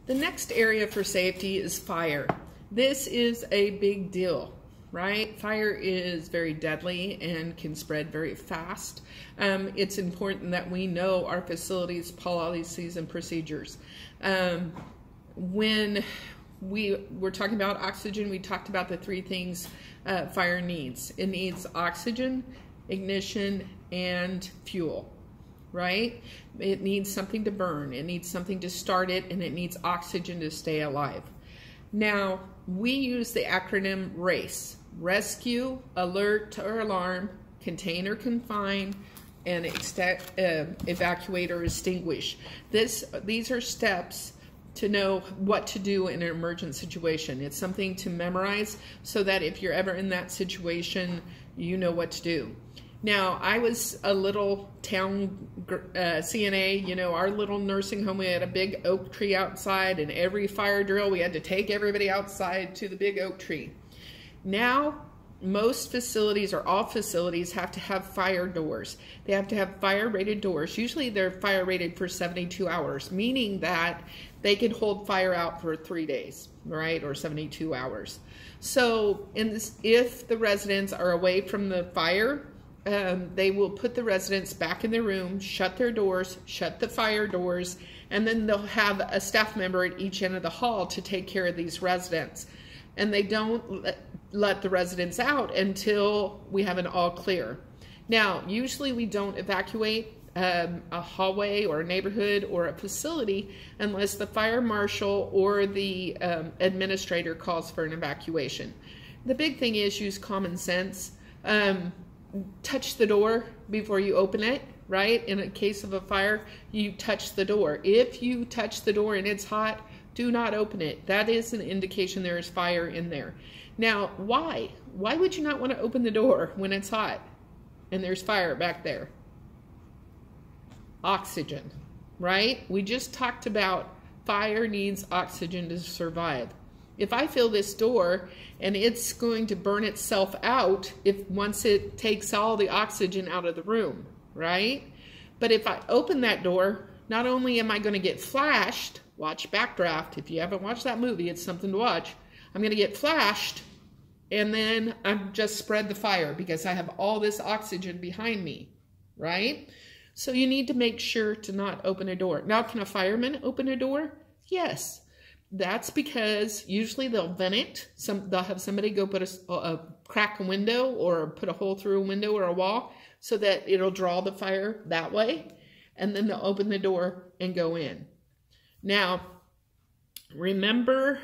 The next area for safety is fire. This is a big deal, right? Fire is very deadly and can spread very fast. It's important that we know our facilities' policies and procedures. When we were talking about oxygen, we talked about the three things fire needs. It needs oxygen, ignition, and fuel, right? It needs something to burn, it needs something to start it, and it needs oxygen to stay alive. Now, we use the acronym RACE: Rescue, Alert or Alarm, Contain or Confine, and Evacuate or Extinguish. These are steps to know what to do in an emergent situation. It's something to memorize so that if you're ever in that situation, you know what to do. Now, I was a little town CNA, you know, our little nursing home, we had a big oak tree outside, and every fire drill, we had to take everybody outside to the big oak tree. Now, most facilities, or all facilities, have to have fire doors. They have to have fire rated doors. Usually they're fire rated for 72 hours, meaning that they can hold fire out for 3 days, right, or 72 hours. So if the residents are away from the fire, they will put the residents back in their room, shut their doors, shut the fire doors, and then they'll have a staff member at each end of the hall to take care of these residents. And they don't let the residents out until we have an all clear. Now, usually we don't evacuate a hallway or a neighborhood or a facility unless the fire marshal or the administrator calls for an evacuation. The big thing is use common sense. Touch the door before you open it, right? In a case of a fire, you touch the door. If you touch the door and it's hot, do not open it. That is an indication there is fire in there. Now, why? Why would you not want to open the door when it's hot and there's fire back there? Oxygen, right? We just talked about fire needs oxygen to survive. If I fill this door and it's going to burn itself out once it takes all the oxygen out of the room, right? But if I open that door, not only am I going to get flashed, watch Backdraft. If you haven't watched that movie, it's something to watch. I'm going to get flashed, and then I've just spread the fire because I have all this oxygen behind me, right? So you need to make sure to not open a door. Now, can a fireman open a door? Yes. That's because usually they'll vent it. They'll have somebody go put crack a window or put a hole through a window or a wall so that it'll draw the fire that way. And then they'll open the door and go in. Now, remember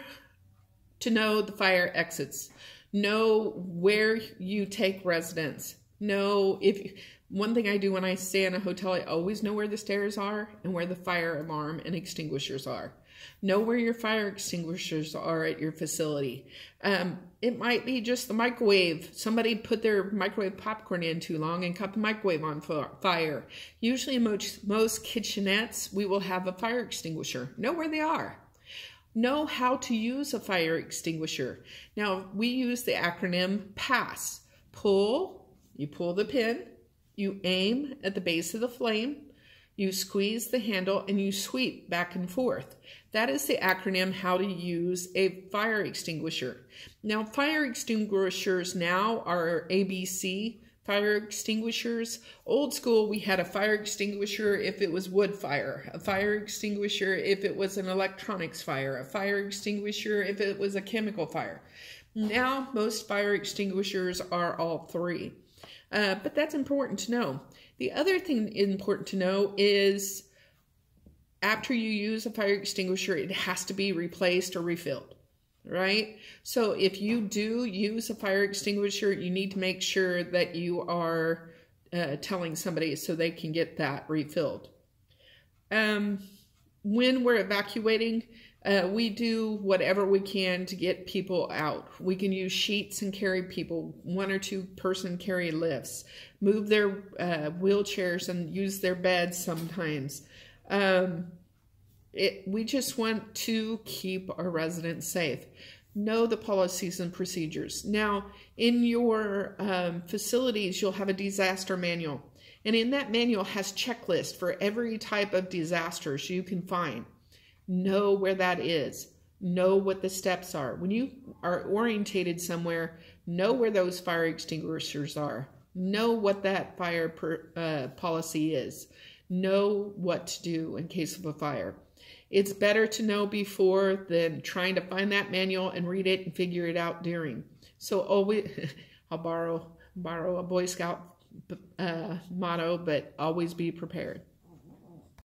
to know the fire exits. Know where you take residents. One thing I do when I stay in a hotel, I always know where the stairs are and where the fire alarm and extinguishers are. Know where your fire extinguishers are at your facility. It might be just the microwave. Somebody put their microwave popcorn in too long and caught the microwave on fire. Usually in most kitchenettes, we will have a fire extinguisher. Know where they are. Know how to use a fire extinguisher. Now, we use the acronym PASS. You pull the pin, you aim at the base of the flame, you squeeze the handle, and you sweep back and forth. That is the acronym how to use a fire extinguisher. Now, fire extinguishers now are ABC fire extinguishers. Old school, we had a fire extinguisher if it was wood fire, a fire extinguisher if it was an electronics fire, a fire extinguisher if it was a chemical fire. Now, most fire extinguishers are all three. But that's important to know. The other thing important to know is after you use a fire extinguisher, it has to be replaced or refilled, right? So if you do use a fire extinguisher, you need to make sure that you are telling somebody so they can get that refilled. When we're evacuating, we do whatever we can to get people out. We can use sheets and carry people, 1 or 2 person carry lifts, move their wheelchairs and use their beds sometimes. We just want to keep our residents safe. Know the policies and procedures. Now, in your facilities, you'll have a disaster manual. And in that manual has checklists for every type of disasters you can find. Know where that is. Know what the steps are. When you are orientated somewhere, know where those fire extinguishers are. Know what that fire policy is. Know what to do in case of a fire. It's better to know before than trying to find that manual and read it and figure it out during. So always, I'll borrow a Boy Scout motto, but always be prepared.